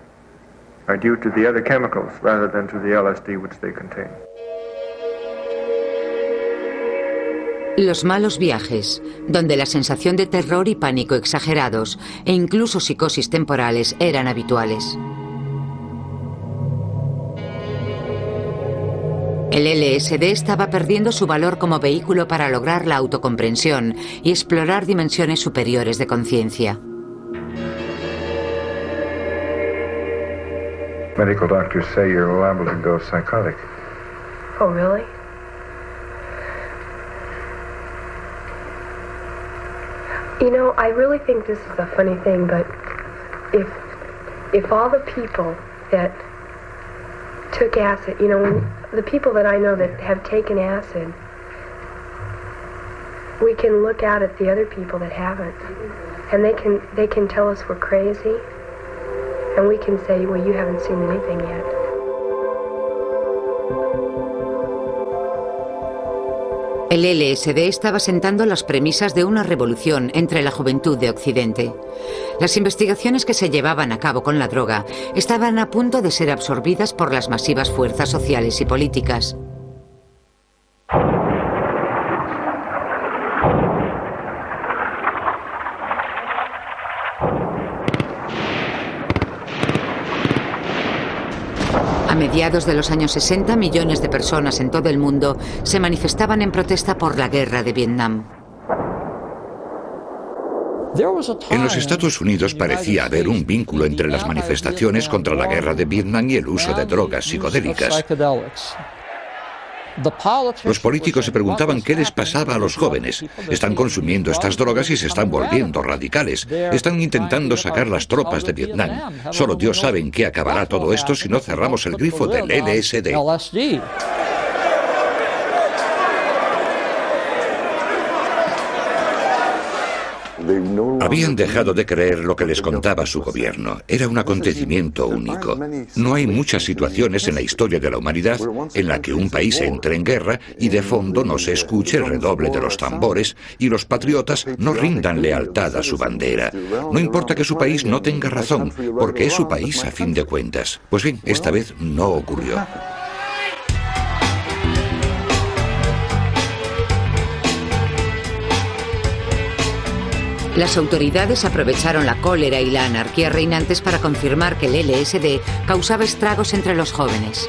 are due to the other chemicals rather than to the LSD which they contain. Los malos viajes, donde la sensación de terror y pánico exagerados e incluso psicosis temporales eran habituales. El LSD estaba perdiendo su valor como vehículo para lograr la autocomprensión y explorar dimensiones superiores de conciencia. Medical doctors say you're liable to go psychotic. Oh, really? You know, I really think this is a funny thing, but if all the people that took acid, you know, when the people that I know that have taken acid, we can look out at the other people that haven't, and they can tell us we're crazy. And we can say, well, you haven't seen anything yet. El LSD estaba sentando las premisas de una revolución entre la juventud de Occidente. Las investigaciones que se llevaban a cabo con la droga estaban a punto de ser absorbidas por las masivas fuerzas sociales y políticas. A mediados de los años 60, millones de personas en todo el mundo se manifestaban en protesta por la guerra de Vietnam. En los Estados Unidos parecía haber un vínculo entre las manifestaciones contra la guerra de Vietnam y el uso de drogas psicodélicas. Los políticos se preguntaban qué les pasaba a los jóvenes. Están consumiendo estas drogas y se están volviendo radicales. Están intentando sacar las tropas de Vietnam. Solo Dios sabe en qué acabará todo esto si no cerramos el grifo del LSD. Habían dejado de creer lo que les contaba su gobierno. Era un acontecimiento único. No hay muchas situaciones en la historia de la humanidad en la que un país entre en guerra y de fondo no se escuche el redoble de los tambores y los patriotas no rindan lealtad a su bandera. No importa que su país no tenga razón, porque es su país a fin de cuentas. Pues bien, esta vez no ocurrió. Las autoridades aprovecharon la cólera y la anarquía reinantes para confirmar que el LSD causaba estragos entre los jóvenes.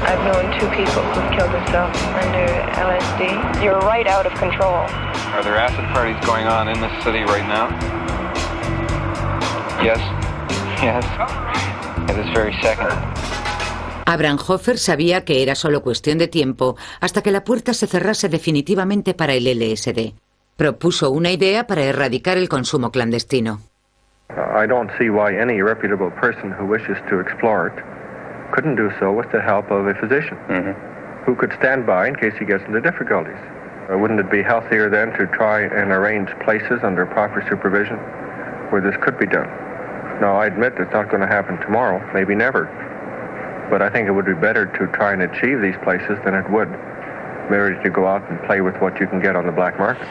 I've known 2 people who've killed themselves under LSD. You're right out of control. Are there acid parties going on in this city right now? Yes. Yes. At this very second. Abraham Hoffer sabía que era solo cuestión de tiempo hasta que la puerta se cerrase definitivamente para el LSD. Propuso una idea para erradicar el consumo clandestino. I don't see why any reputable person who wishes to explore it couldn't do so with the help of a physician who could stand by in case he gets into difficulties. Wouldn't it be healthier then to try and arrange places under proper supervision where this could be done? Now, I admit it's not going to happen tomorrow, maybe never, but I think it would be better to try and achieve these places than it would merely to go out and play with what you can get on the black market.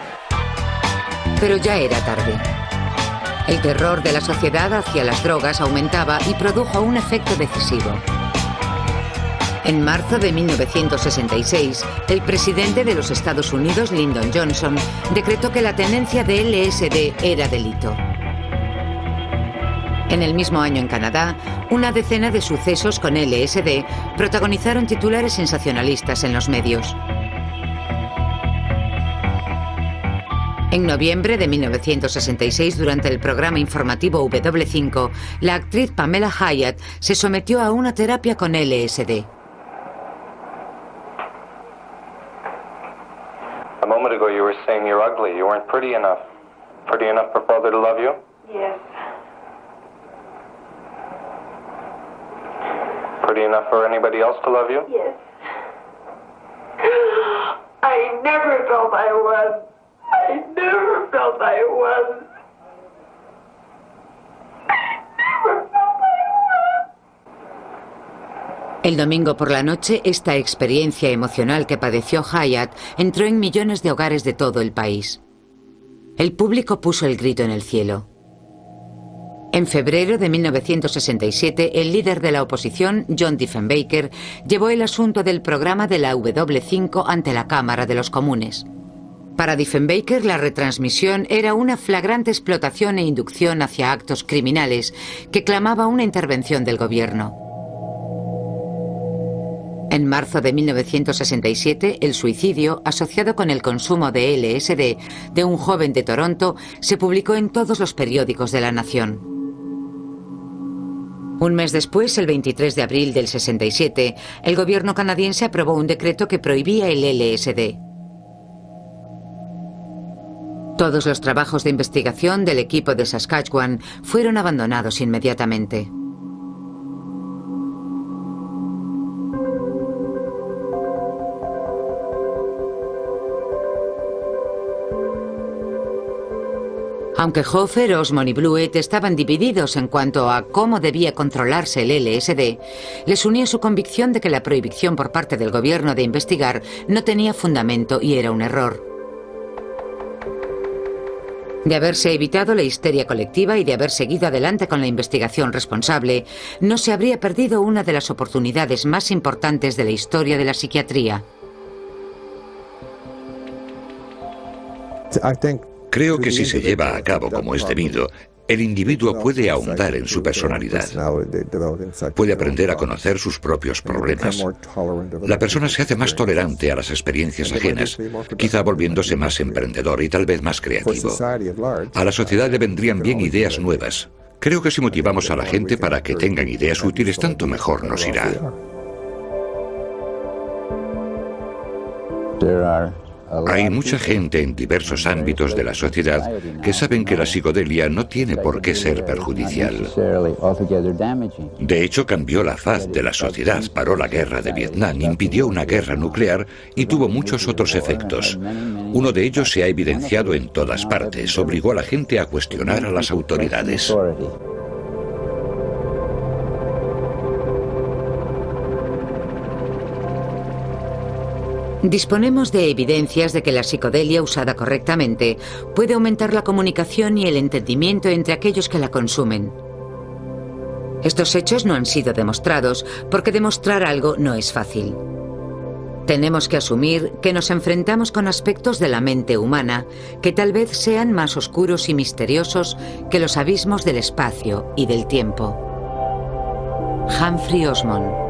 Pero ya era tarde. El terror de la sociedad hacia las drogas aumentaba y produjo un efecto decisivo. En marzo de 1966, el presidente de los Estados Unidos, Lyndon Johnson, decretó que la tenencia de LSD era delito. En el mismo año en Canadá, una decena de sucesos con LSD protagonizaron titulares sensacionalistas en los medios. En noviembre de 1966, durante el programa informativo W5, la actriz Pamela Hyatt se sometió a una terapia con LSD. A moment ago you were saying you're ugly. You weren't pretty enough. Pretty enough for father to love you? Yes. Pretty enough for anybody else to love you? Yes. I never felt I was. I never felt I was. El domingo por la noche, esta experiencia emocional que padeció Hyatt entró en millones de hogares de todo el país. El público puso el grito en el cielo. En febrero de 1967, el líder de la oposición, John Diefenbaker, llevó el asunto del programa de la W5 ante la Cámara de los Comunes. Para Diefenbaker, la retransmisión era una flagrante explotación e inducción hacia actos criminales que clamaba una intervención del gobierno. En marzo de 1967, el suicidio, asociado con el consumo de LSD de un joven de Toronto, se publicó en todos los periódicos de la nación. Un mes después, el 23 de abril del 67, el gobierno canadiense aprobó un decreto que prohibía el LSD. Todos los trabajos de investigación del equipo de Saskatchewan fueron abandonados inmediatamente. Aunque Hoffer, Osmond y Blewett estaban divididos en cuanto a cómo debía controlarse el LSD, les unía su convicción de que la prohibición por parte del gobierno de investigar no tenía fundamento y era un error. De haberse evitado la histeria colectiva y de haber seguido adelante con la investigación responsable, no se habría perdido una de las oportunidades más importantes de la historia de la psiquiatría. Creo que si se lleva a cabo como es debido, El individuo puede ahondar en su personalidad. Puede aprender a conocer sus propios problemas. La persona se hace más tolerante a las experiencias ajenas, quizá volviéndose más emprendedor y tal vez más creativo. A la sociedad le vendrían bien ideas nuevas. Creo que si motivamos a la gente para que tengan ideas útiles, tanto mejor nos irá. Hay mucha gente en diversos ámbitos de la sociedad que saben que la psicodelia no tiene por qué ser perjudicial. De hecho, cambió la faz de la sociedad, paró la guerra de Vietnam, impidió una guerra nuclear y tuvo muchos otros efectos. Uno de ellos se ha evidenciado en todas partes, obligó a la gente a cuestionar a las autoridades. Disponemos de evidencias de que la psicodelia usada correctamente puede aumentar la comunicación y el entendimiento entre aquellos que la consumen. Estos hechos no han sido demostrados porque demostrar algo no es fácil. Tenemos que asumir que nos enfrentamos con aspectos de la mente humana que tal vez sean más oscuros y misteriosos que los abismos del espacio y del tiempo. Humphrey Osmond.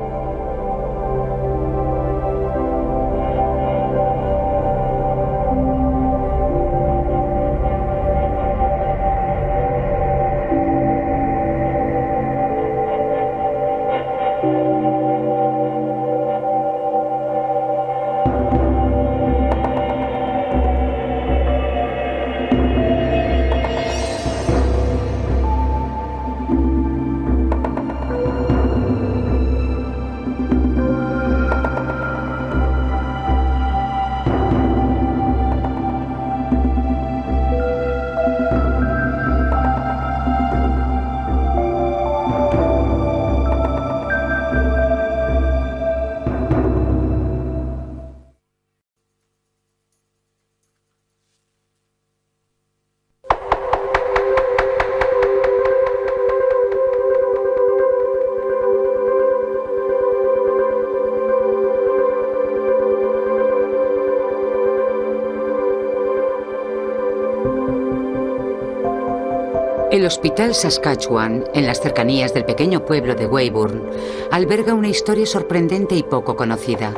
El Hospital Saskatchewan, en las cercanías del pequeño pueblo de Weyburn, alberga una historia sorprendente y poco conocida.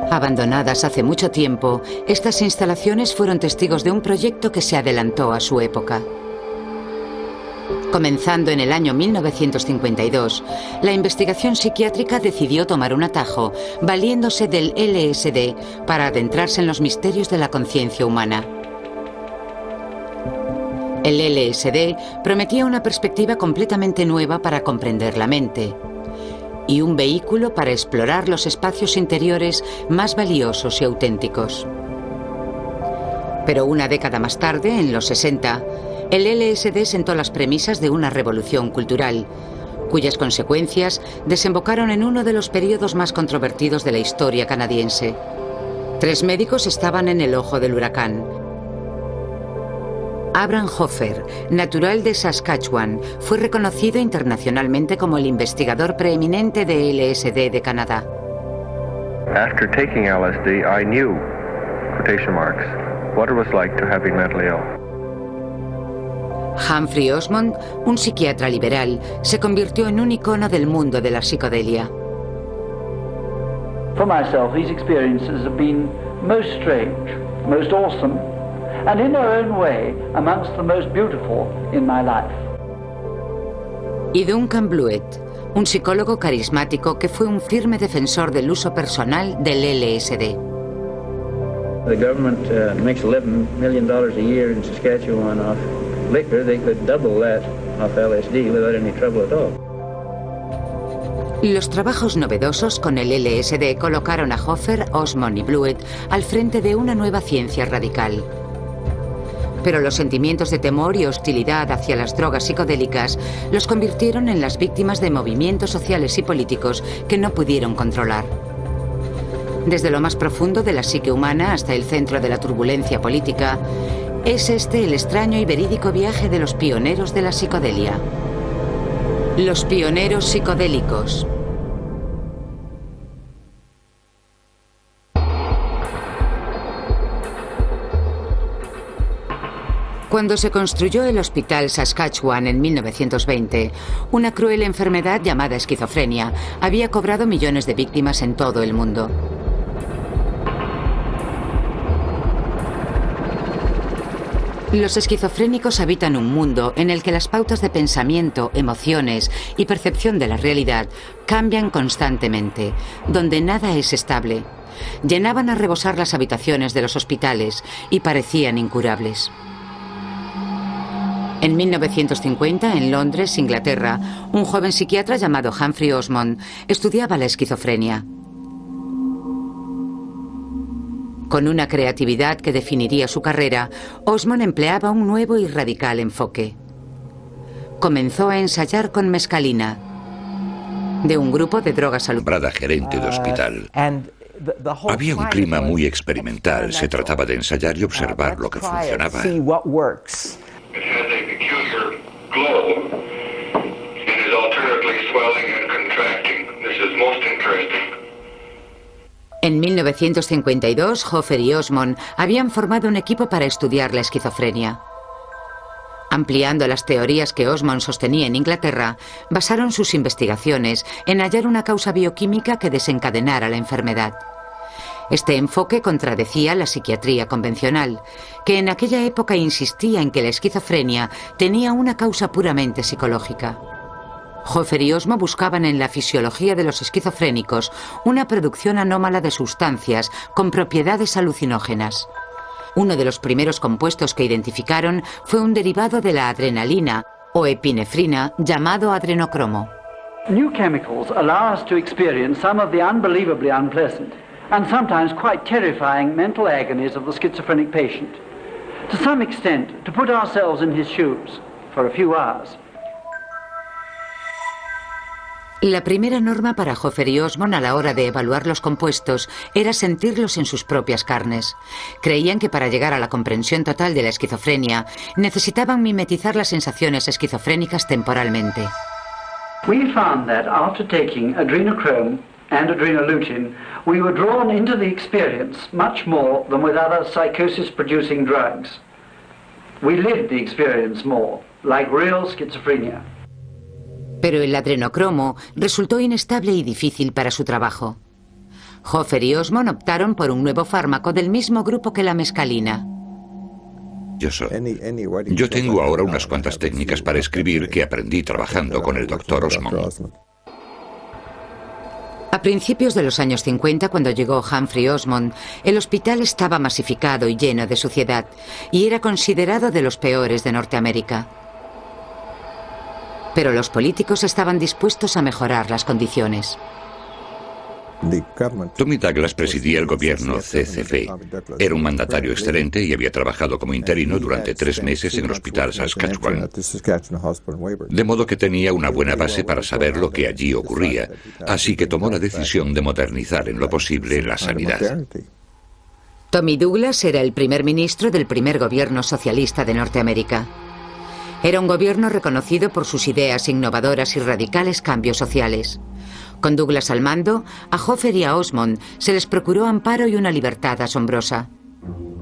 Abandonadas hace mucho tiempo, estas instalaciones fueron testigos de un proyecto que se adelantó a su época. Comenzando en el año 1952, la investigación psiquiátrica decidió tomar un atajo, valiéndose del LSD para adentrarse en los misterios de la conciencia humana. El LSD prometía una perspectiva completamente nueva para comprender la mente y un vehículo para explorar los espacios interiores más valiosos y auténticos. Pero una década más tarde, en los 60, el LSD sentó las premisas de una revolución cultural, cuyas consecuencias desembocaron en uno de los periodos más controvertidos de la historia canadiense. 3 médicos estaban en el ojo del huracán. Abraham Hoffer, natural de Saskatchewan, fue reconocido internacionalmente como el investigador preeminente de LSD de Canadá. After taking LSD, I knew, quotation marks, what it was like to have been mentally ill. Humphrey Osmond, un psiquiatra liberal, se convirtió en un icono del mundo de la psicodelia. For myself, these experiences have been most strange, most awesome, and in their own way, amongst the most beautiful in my life. Y Duncan Blewett, un psicólogo carismático que fue un firme defensor del uso personal del LSD. The government makes $11 million a year in Saskatchewan off liquor. They could double that off LSD without any trouble at all. Los trabajos novedosos con el LSD colocaron a Hoffer, Osmond y Blewett al frente de una nueva ciencia radical. Pero los sentimientos de temor y hostilidad hacia las drogas psicodélicas los convirtieron en las víctimas de movimientos sociales y políticos que no pudieron controlar. Desde lo más profundo de la psique humana hasta el centro de la turbulencia política, es este el extraño y verídico viaje de los pioneros de la psicodelia. Los pioneros psicodélicos. Cuando se construyó el Hospital Saskatchewan en 1920, una cruel enfermedad llamada esquizofrenia había cobrado millones de víctimas en todo el mundo. Los esquizofrénicos habitan un mundo en el que las pautas de pensamiento, emociones y percepción de la realidad cambian constantemente, donde nada es estable. Llenaban a rebosar las habitaciones de los hospitales y parecían incurables. En 1950, en Londres, Inglaterra, un joven psiquiatra llamado Humphrey Osmond estudiaba la esquizofrenia. Con una creatividad que definiría su carrera, Osmond empleaba un nuevo y radical enfoque. Comenzó a ensayar con mescalina, de un grupo de drogas saludable. Gerente de hospital. Había un clima muy experimental. Se trataba de ensayar y observar lo que funcionaba. It has a peculiar glow and is alternately swelling and contracting. This is most interesting. En 1952, Hoffer y Osmond habían formado un equipo para estudiar la esquizofrenia. Ampliando las teorías que Osmond sostenía en Inglaterra, basaron sus investigaciones en hallar una causa bioquímica que desencadenara la enfermedad. Este enfoque contradecía la psiquiatría convencional, que en aquella época insistía en que la esquizofrenia tenía una causa puramente psicológica. Hoffer y Osmond buscaban en la fisiología de los esquizofrénicos una producción anómala de sustancias con propiedades alucinógenas. Uno de los primeros compuestos que identificaron fue un derivado de la adrenalina o epinefrina llamado adrenocromo. New chemicals allow us to experience some of the unbelievably unpleasant and sometimes quite terrifying mental agonies of the schizophrenic patient. To some extent, to put ourselves in his shoes for a few hours. La primera norma para Hoffer y Osmond a la hora de evaluar los compuestos era sentirlos en sus propias carnes. Creían que para llegar a la comprensión total de la esquizofrenia necesitaban mimetizar las sensaciones esquizofrénicas temporalmente. We found that after taking adrenochrome and adrenoleukin, we were drawn into the experience much more than with other psychosis-producing drugs. We lived the experience more, like real schizophrenia. Pero el adrenocromo resultó inestable y difícil para su trabajo. Hoffer y Osmond optaron por un nuevo fármaco del mismo grupo que la mescalina. Yo tengo ahora unas cuantas técnicas para escribir que aprendí trabajando con el Dr. Osmond. A principios de los años 50, cuando llegó Humphrey Osmond, el hospital estaba masificado y lleno de suciedad, y era considerado de los peores de Norteamérica. Pero los políticos estaban dispuestos a mejorar las condiciones. Tommy Douglas presidía el gobierno CCP. Era un mandatario excelente y había trabajado como interino durante 3 meses en el Hospital Saskatchewan. De modo que tenía una buena base para saber lo que allí ocurría, así que tomó la decisión de modernizar en lo posible la sanidad. Tommy Douglas era el primer ministro del primer gobierno socialista de Norteamérica. Era un gobierno reconocido por sus ideas innovadoras y radicales cambios sociales. Con Douglas al mando, a Hoffer y a Osmond se les procuró amparo y una libertad asombrosa.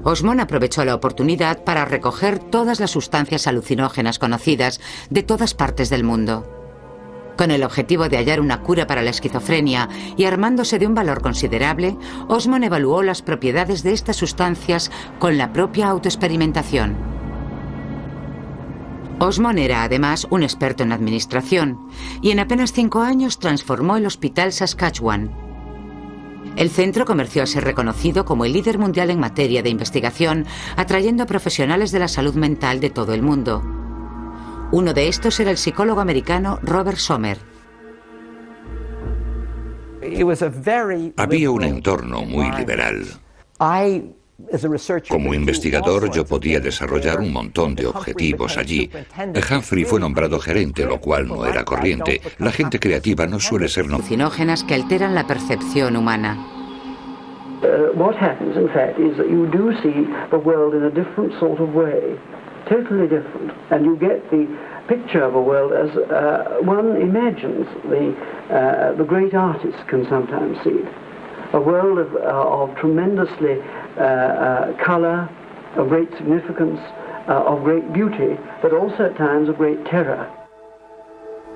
Osmond aprovechó la oportunidad para recoger todas las sustancias alucinógenas conocidas de todas partes del mundo. Con el objetivo de hallar una cura para la esquizofrenia y armándose de un valor considerable, Osmond evaluó las propiedades de estas sustancias con la propia autoexperimentación. Osmond era además un experto en administración y en apenas 5 años transformó el Hospital Saskatchewan. El centro comenzó a ser reconocido como el líder mundial en materia de investigación, atrayendo a profesionales de la salud mental de todo el mundo. Uno de estos era el psicólogo americano Robert Sommer. Había un entorno muy liberal. Como investigador yo podía desarrollar un montón de objetivos allí. Humphrey fue nombrado gerente, lo cual no era corriente. La gente creativa no suele ser alucinógenas que alteran la percepción humana. What happens, in fact, is that you do see the world in a different sort of way, totally different, and you get the picture of a world as one imagines the great artists can sometimes see it. A world of tremendously color, of great significance, of great beauty, but also at times of great terror.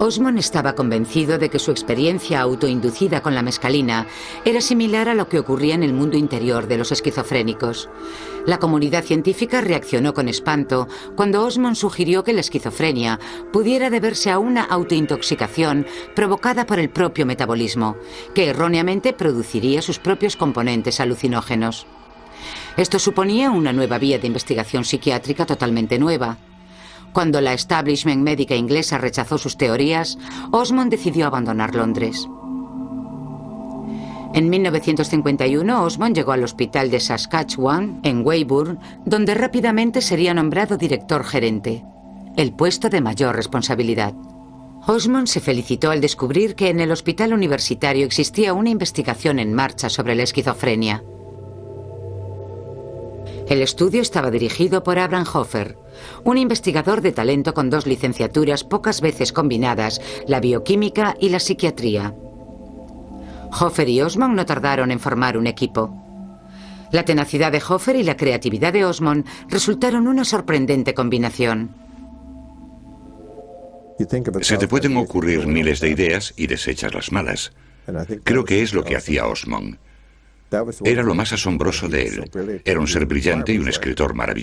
Osmond estaba convencido de que su experiencia autoinducida con la mescalina era similar a lo que ocurría en el mundo interior de los esquizofrénicos. La comunidad científica reaccionó con espanto cuando Osmond sugirió que la esquizofrenia pudiera deberse a una autointoxicación provocada por el propio metabolismo, que erróneamente produciría sus propios componentes alucinógenos. Esto suponía una nueva vía de investigación psiquiátrica totalmente nueva. Cuando la establishment médica inglesa rechazó sus teorías, Osmond decidió abandonar Londres. En 1951, Osmond llegó al hospital de Saskatchewan, en Weyburn, donde rápidamente sería nombrado director gerente, el puesto de mayor responsabilidad. Osmond se felicitó al descubrir que en el hospital universitario existía una investigación en marcha sobre la esquizofrenia. El estudio estaba dirigido por Abraham Hoffer, un investigador de talento con 2 licenciaturas pocas veces combinadas, la bioquímica y la psiquiatría. Hoffer y Osmond no tardaron en formar un equipo. La tenacidad de Hoffer y la creatividad de Osmond resultaron una sorprendente combinación. Se te pueden ocurrir miles de ideas y desechas las malas. Creo que es lo que hacía Osmond. Era lo más asombroso de él. Era un ser brillante y un escritor maravilloso.